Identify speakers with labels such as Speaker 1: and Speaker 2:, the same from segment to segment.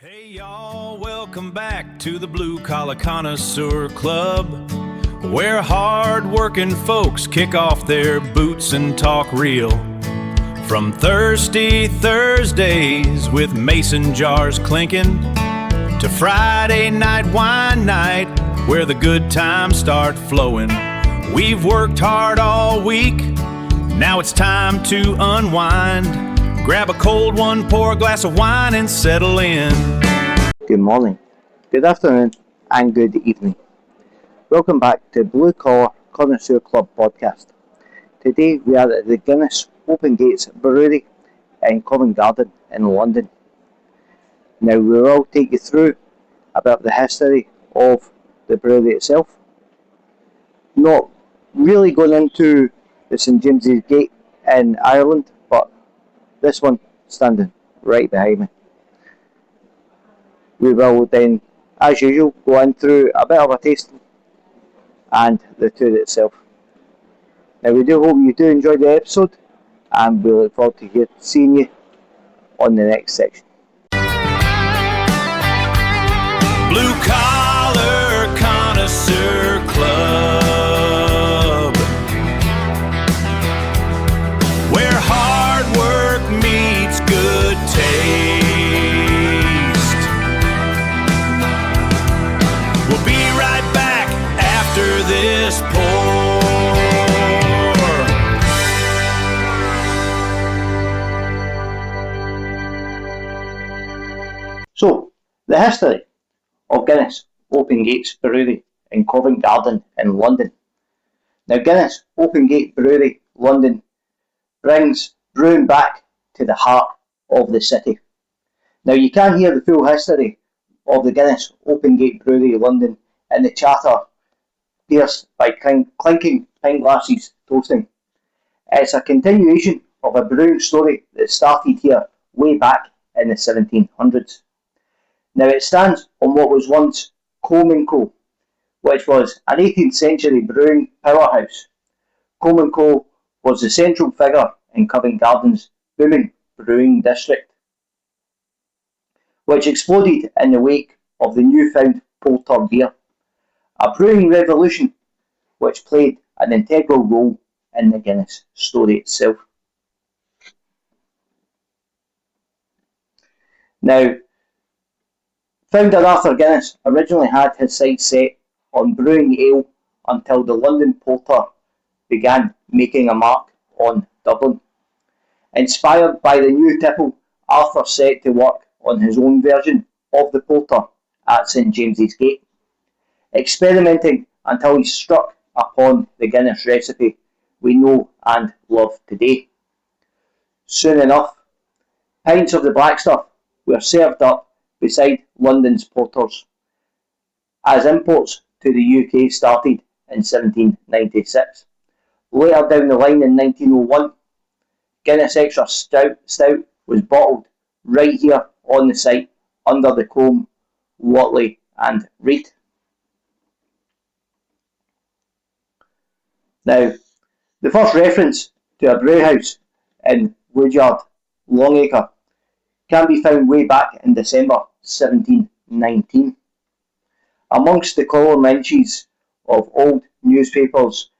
Speaker 1: Hey y'all, welcome back to the Blue Collar Connoisseur Club, where hard-working folks kick off their boots and talk real. From thirsty Thursdays with mason jars clinking, to Friday night wine night where the good times start flowing. We've worked hard all week, now it's time to unwind. Grab a cold one, pour a glass of wine and settle in.
Speaker 2: Good morning, good afternoon and good evening. Welcome back to Blue Collar Connoisseur Club podcast. Today we are at the Guinness Open Gates Brewery in Covent Garden in London. Now we will take you through about the history of the brewery itself. Not really going into the St James's Gate in Ireland, but this one standing right behind me. We will then, as usual, go in through a bit of a tasting and the tour itself. Now we do hope you do enjoy the episode, and we look forward to seeing you on the next section.
Speaker 1: Blue Collar Connoisseur Club, where hard work meets good taste. We'll be right back after this pour.
Speaker 2: So, the history of Guinness Open Gates Brewery in Covent Garden in London. Now Guinness Open Gate Brewery, London, brings brewing back to the heart of the city. Now you can hear the full history of the Guinness Open Gate Brewery, London in the chatter pierced by clinking pint glasses toasting. It's a continuation of a brewing story that started here way back in the 1700s. Now it stands on what was once Combe & Co, which was an 18th century brewing powerhouse. Combe & Co was the central figure in Covent Garden's booming brewing district, which exploded in the wake of the newfound porter beer, a brewing revolution which played an integral role in the Guinness story itself. Now, founder Arthur Guinness originally had his sights set on brewing ale until the London porter began making a mark on Dublin. Inspired by the new tipple, Arthur set to work on his own version of the porter at St James's Gate, experimenting until he struck upon the Guinness recipe we know and love today. Soon enough, pints of the black stuff were served up beside London's porters, as imports to the UK started in 1796. Later down the line in 1901, Guinness Extra Stout was bottled right here on the site under the Combe, Watley and Reed. Now, the first reference to a brewhouse in Woodyard, Longacre, can be found way back in December 1719. Amongst the column inches of old newspapers,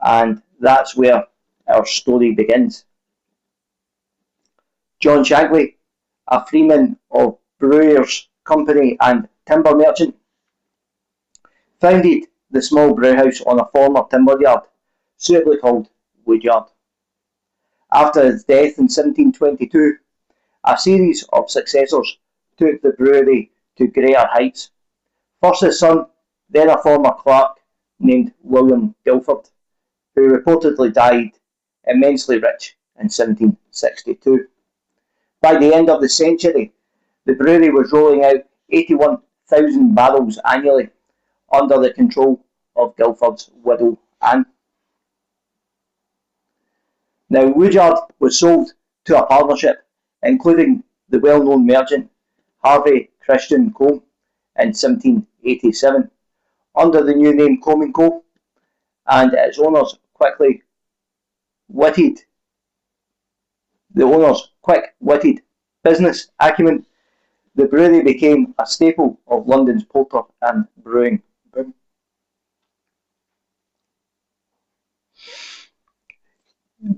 Speaker 2: and that's where our story begins. John Shankly, a freeman of Brewers Company and timber merchant, founded the small brewhouse on a former timber yard, suitably called Woodyard. After his death in 1722, a series of successors took the brewery to greater heights. First his son, then a former clerk named William Guilford, who reportedly died immensely rich in 1762. By the end of the century, the brewery was rolling out 81,000 barrels annually under the control of Guilford's widow Anne. Now Woodyard was sold to a partnership including the well-known merchant Harvey Christian Combe in 1787 under the new name Combe & Co, and its owners quick-witted business acumen, The brewery became a staple of London's porter and brewing boom.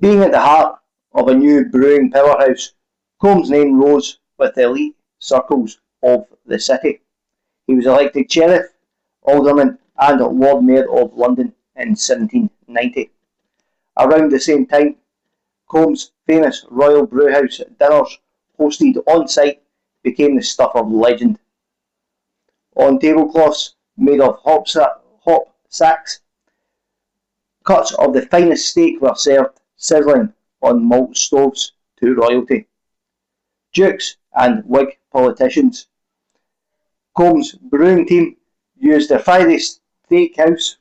Speaker 2: Being at the heart of a new brewing powerhouse, Combs' name rose with the elite circles of the city. He was elected sheriff, alderman and Lord Mayor of London in 1790. Around the same time, Combs' famous Royal Brewhouse dinners hosted on site became the stuff of legend. On tablecloths made of hop sacks, cuts of the finest steak were served sizzling on malt stoves to royalty. Dukes and Whig politicians. Combs' brewing team used the fiery stokehouse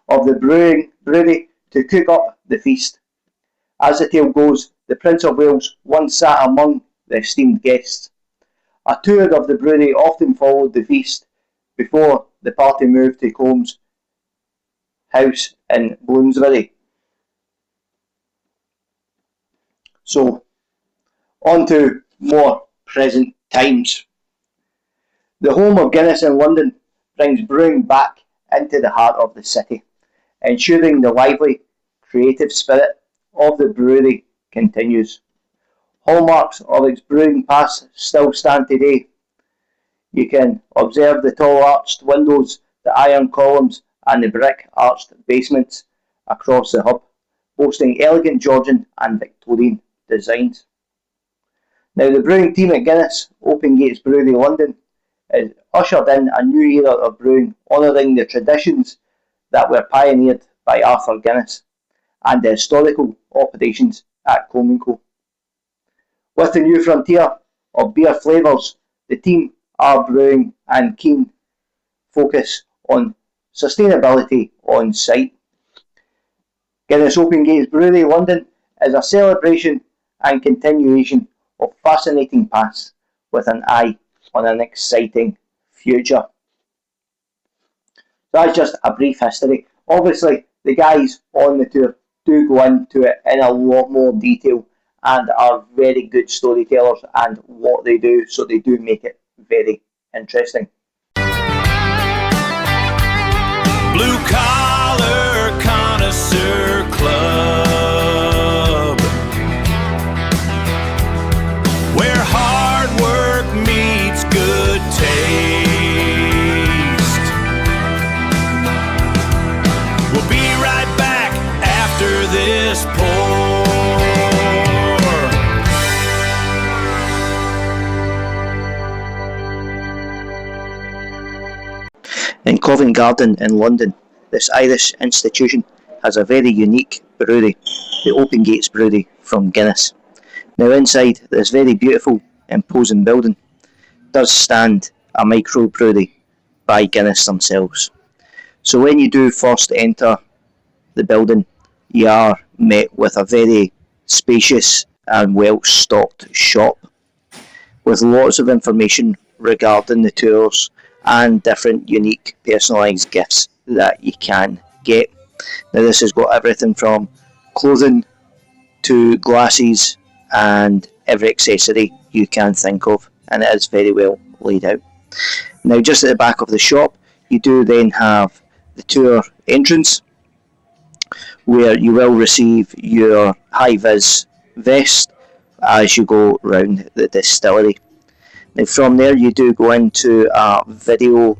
Speaker 2: of the brewery to cook up the feast. As the tale goes, the Prince of Wales once sat among the esteemed guests. A tour of the brewery often followed the feast before the party moved to Combs' house in Bloomsbury. So, on to more present times. The home of Guinness in London brings brewing back into the heart of the city, ensuring the lively, creative spirit of the brewery continues. Hallmarks of its brewing past still stand today. You can observe the tall arched windows, the iron columns and the brick arched basements across the hub, boasting elegant Georgian and Victorian designs. Now the brewing team at Guinness, Open Gates Brewery London, has ushered in a new era of brewing, honouring the traditions that were pioneered by Arthur Guinness and the historical operations at Covent. With the new frontier of beer flavours, the team are brewing and keen focus on sustainability on site. Guinness Open Gates Brewery London is a celebration and continuation of fascinating past with an eye on an exciting future. That's just a brief history. Obviously, the guys on the tour do go into it in a lot more detail and are very good storytellers and what they do, so they do make it very interesting.
Speaker 1: Blue Collar Connoisseur Club, where hard work meets good taste. We'll be right back after this pour.
Speaker 2: In Covent Garden in London, this Irish institution has a very unique brewery, the Open Gates Brewery from Guinness. Now inside this very beautiful, imposing building does stand a microbrewery by Guinness themselves. So when you do first enter the building, you are met with a very spacious and well-stocked shop with lots of information regarding the tours and different unique personalised gifts that you can get. Now this has got everything from clothing to glasses and every accessory you can think of, and it is very well laid out. Now just at the back of the shop you do then have the tour entrance, where you will receive your high-vis vest as you go round the distillery. Now from there you do go into a video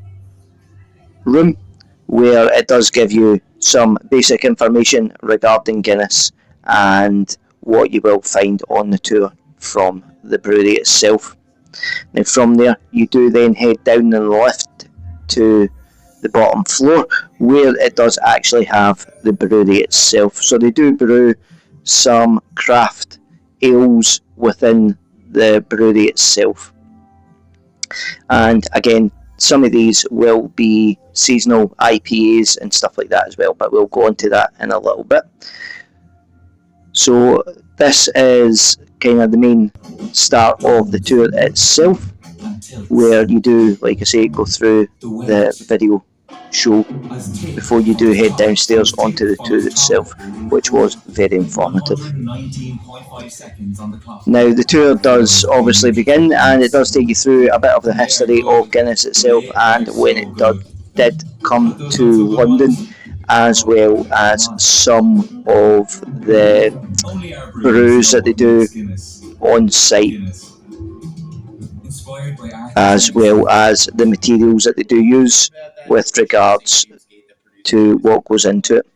Speaker 2: room where it does give you some basic information regarding Guinness and what you will find on the tour from the brewery itself. Now from there you do then head down in the lift to the bottom floor, where it does actually have the brewery itself. So they do brew some craft ales within the brewery itself. And again, some of these will be seasonal IPAs and stuff like that as well, but we'll go into that in a little bit. So this is kind of the main start of the tour itself, where you do, like I say, go through the video show before you do head downstairs onto the tour itself, which was very informative. Now, the tour does obviously begin, and it does take you through a bit of the history of Guinness itself and when it did come to London, as well as some of the brews that they do on site, as well as the materials that they do use with regards to what goes into it.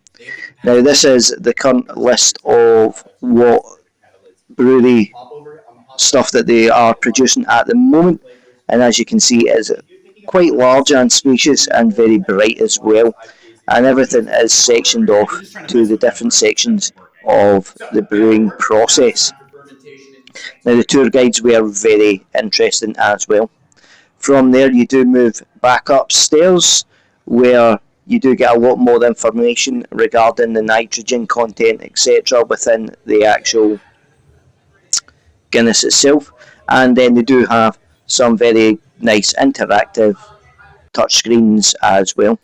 Speaker 2: Now, this is the current list of what brewery stuff that they are producing at the moment, and as you can see, it is quite large and spacious and very bright as well. And everything is sectioned off to the different sections of the brewing process. Now, the tour guides were very interesting as well. From there, you do move back upstairs, where you do get a lot more information regarding the nitrogen content, etc., within the actual Guinness itself. And then they do have some very nice interactive touchscreens as well.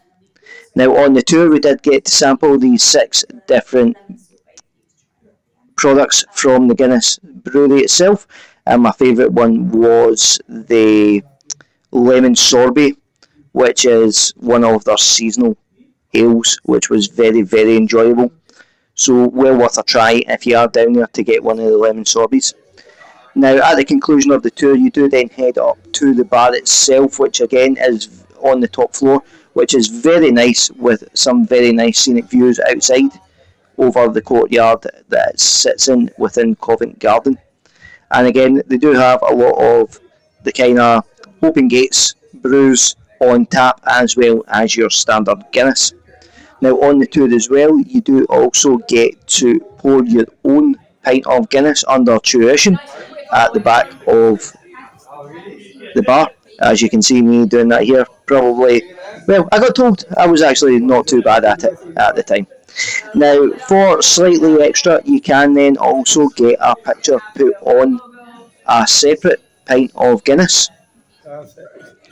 Speaker 2: Now, on the tour, we did get to sample these 6 different products from the Guinness brewery itself, and my favourite one was the lemon sorbet, which is one of their seasonal ales, which was very, very enjoyable. So, well worth a try if you are down there to get one of the lemon sorbets. Now, at the conclusion of the tour, you do then head up to the bar itself, which again is on the top floor, which is very nice with some very nice scenic views outside over the courtyard that it sits in within Covent Garden. And again, they do have a lot of the kind of open gates brews on tap, as well as your standard Guinness. Now, on the tour as well, you do also get to pour your own pint of Guinness under tuition at the back of the bar. As you can see me doing that here, probably, well, I got told I was actually not too bad at it at the time. Now, for slightly extra, you can then also get a picture put on a separate pint of Guinness,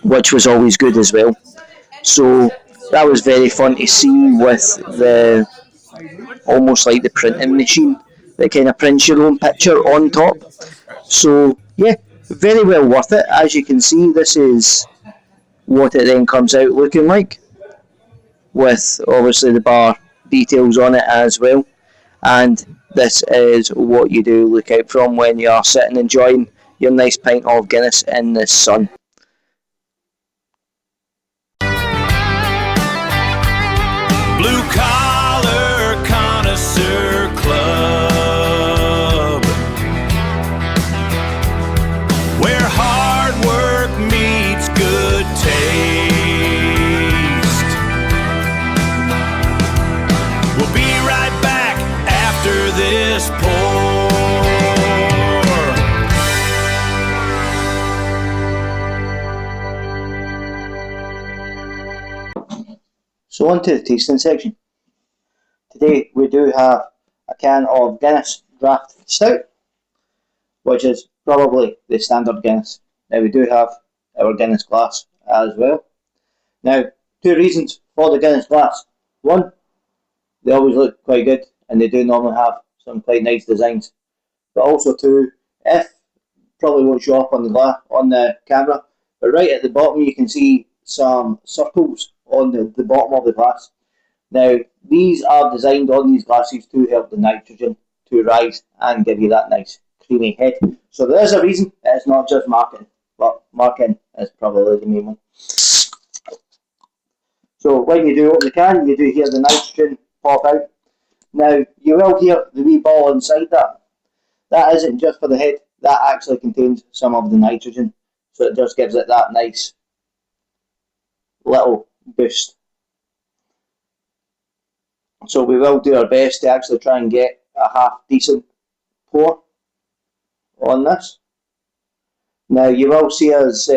Speaker 2: which was always good as well. So that was very fun to see with the almost like the printing machine that kind of prints your own picture on top. So yeah, very well worth it. As you can see, this is what it then comes out looking like, with obviously the bar details on it as well. And this is what you do look out from when you are sitting enjoying your nice pint of Guinness in the sun.
Speaker 1: Blue Collar Connoisseur Club, where hard work meets good taste. We'll be right back after this pour.
Speaker 2: So on to the tasting section. Today we do have a can of Guinness Draft Stout, which is probably the standard Guinness. Now we do have our Guinness glass as well. Now, 2 reasons for the Guinness glass. One, they always look quite good, and they do normally have some quite nice designs. But also 2, if probably won't show up on the camera, but right at the bottom you can see some circles on the bottom of the glass. Now, these are designed on these glasses to help the nitrogen to rise and give you that nice creamy head. So there is a reason, it's not just marketing, but marketing is probably the main one. So when you do open the can, you do hear the nitrogen pop out. Now, you will hear the wee ball inside that. That isn't just for the head, that actually contains some of the nitrogen. So it just gives it that nice little boost. So we will do our best to actually try and get a half decent pour on this. Now you will see us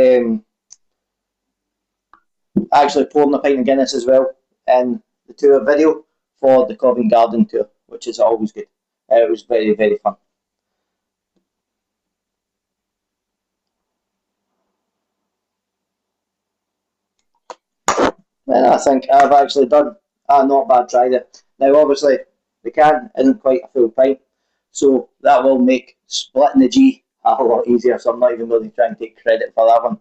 Speaker 2: actually pouring a pint of Guinness as well in the tour video for the Covent Garden tour, which is always good. It was very, very fun. And I think I've actually done a not bad try there. Now, obviously, the can isn't quite a full pint, so that will make splitting the G a lot easier. So I'm not even going to try and take credit for that one.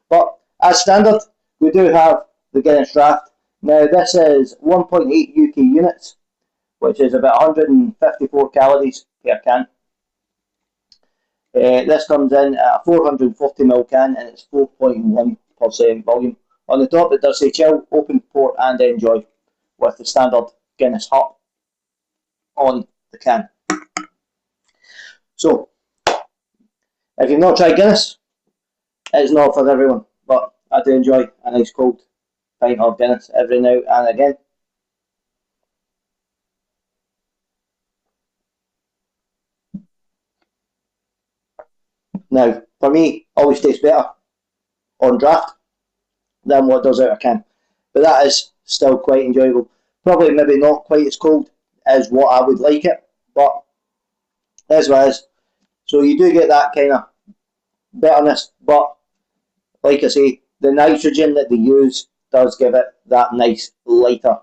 Speaker 2: But as standard, we do have the Guinness Draft. Now, this is 1.8 UK units, which is about 154 calories per can. This comes in at a 440ml can and it's 4.1% volume. On the top it does say chill, open, pour and enjoy with the standard Guinness hop on the can. So, if you've not tried Guinness, it's not for everyone, but I do enjoy a nice cold pint of Guinness every now and again. Now, for me, always tastes better on draft than what it does out of can. But that is still quite enjoyable. Probably maybe not quite as cold as what I would like it, but as well as. So you do get that kind of bitterness, but like I say, the nitrogen that they use does give it that nice lighter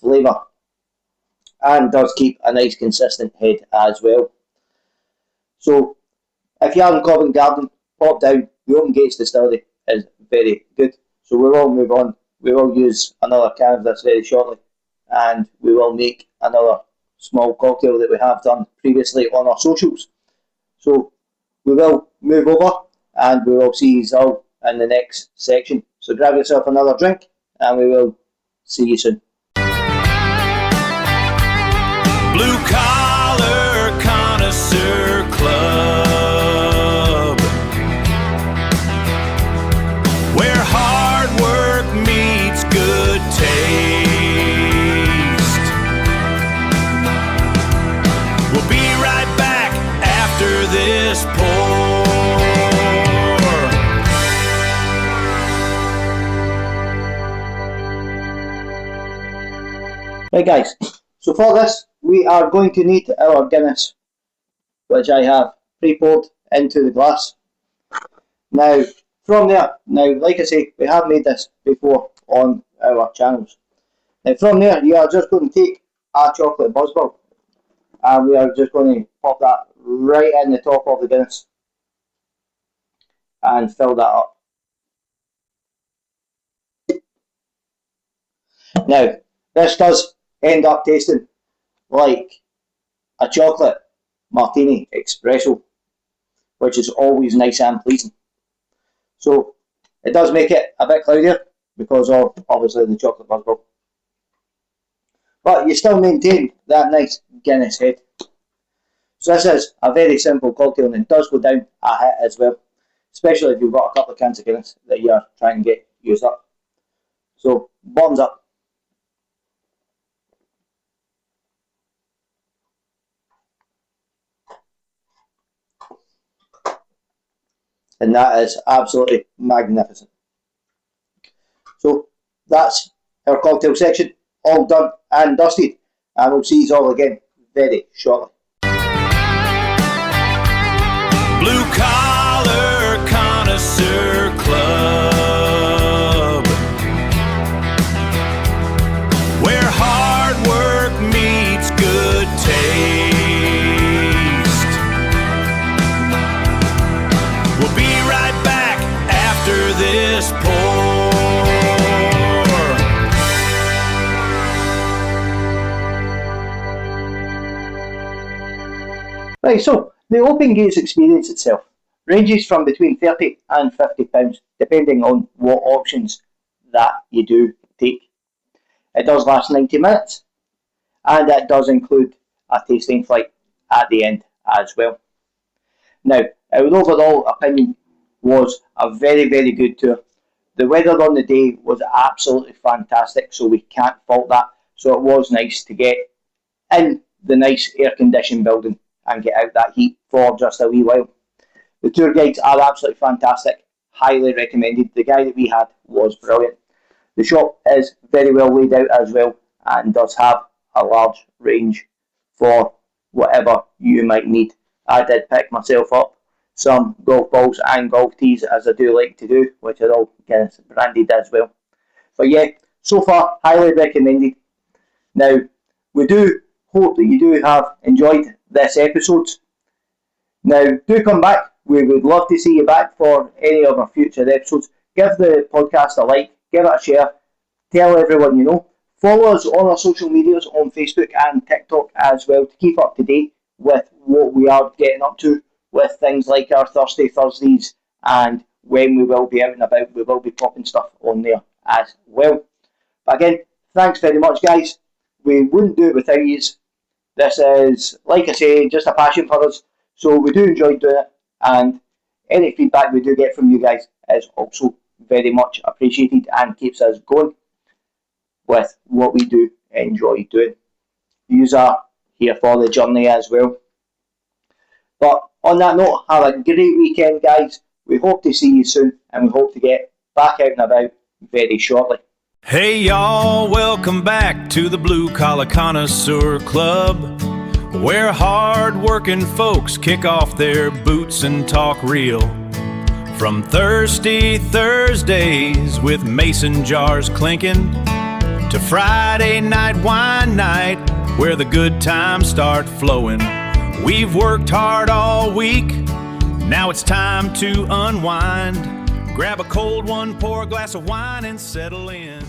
Speaker 2: flavour and does keep a nice consistent head as well. So if you are in Covent Garden, pop down. The Open Gates Distillery is very good. So we will move on. We will use another can of this very shortly, and we will make another small cocktail that we have done previously on our socials. So we will move over, and we will see you all in the next section. So grab yourself another drink, and we will see you soon.
Speaker 1: Blue Collar Connoisseur Club, where hard work meets good taste. We'll be right back after this pour.
Speaker 2: Right guys, so for this we are going to need our Guinness, which I have pre-poured into the glass. Now from there, like I say, we have made this before on our channels. Now from there you are just going to take a chocolate buzzball and we are just going to pop that right in the top of the Guinness and fill that up. Now this does end up tasting like a chocolate martini espresso, which is always nice and pleasing. So it does make it a bit cloudier because of obviously the chocolate buzzball, but you still maintain that nice Guinness head. So this is a very simple cocktail and it does go down a hit as well, especially if you've got a couple of cans of Guinness that you're trying to get used up. So bottoms up. And that is absolutely magnificent. So that's our cocktail section all done and dusted, and we'll see you all again very shortly.
Speaker 1: Blue Collar Connoisseur Club, where hard work meets good taste. We'll be right back after this pour.
Speaker 2: Right, so the Open Gates experience itself ranges from between £30 and £50 depending on what options that you do take. It does last 90 minutes and it does include a tasting flight at the end as well. Now, our overall opinion was a very, very good tour. The weather on the day was absolutely fantastic, so we can't fault that. So it was nice to get in the nice air-conditioned building and get out that heat for just a wee while. The tour guides are absolutely fantastic, highly recommended. The guy that we had was brilliant. The shop is very well laid out as well and does have a large range for whatever you might need. I did pick myself up some golf balls and golf tees as I do like to do, which are all Guinness branded as well. But yeah, So far, highly recommended. Now, we do hope that you do have enjoyed this episode. Now, do come back. We would love to see you back for any of our future episodes. Give the podcast a like, give it a share, tell everyone you know. Follow us on our social medias on Facebook and TikTok as well to keep up to date with what we are getting up to with things like our Thursday Thursdays and when we will be out and about. We will be popping stuff on there as well. But again, thanks very much, guys. We wouldn't do it without you. This is, like I say, just a passion for us. So we do enjoy doing it, and any feedback we do get from you guys is also very much appreciated and keeps us going with what we do enjoy doing. You are here for the journey as well. But on that note, have a great weekend, guys. We hope to see you soon, and we hope to get back out and about very shortly.
Speaker 1: Hey y'all, welcome back to the Blue Collar Connoisseur Club, where hard-working folks kick off their boots and talk real. From thirsty Thursdays with mason jars clinking, to Friday night wine night where the good times start flowing. We've worked hard all week, now it's time to unwind. Grab a cold one, pour a glass of wine and settle in.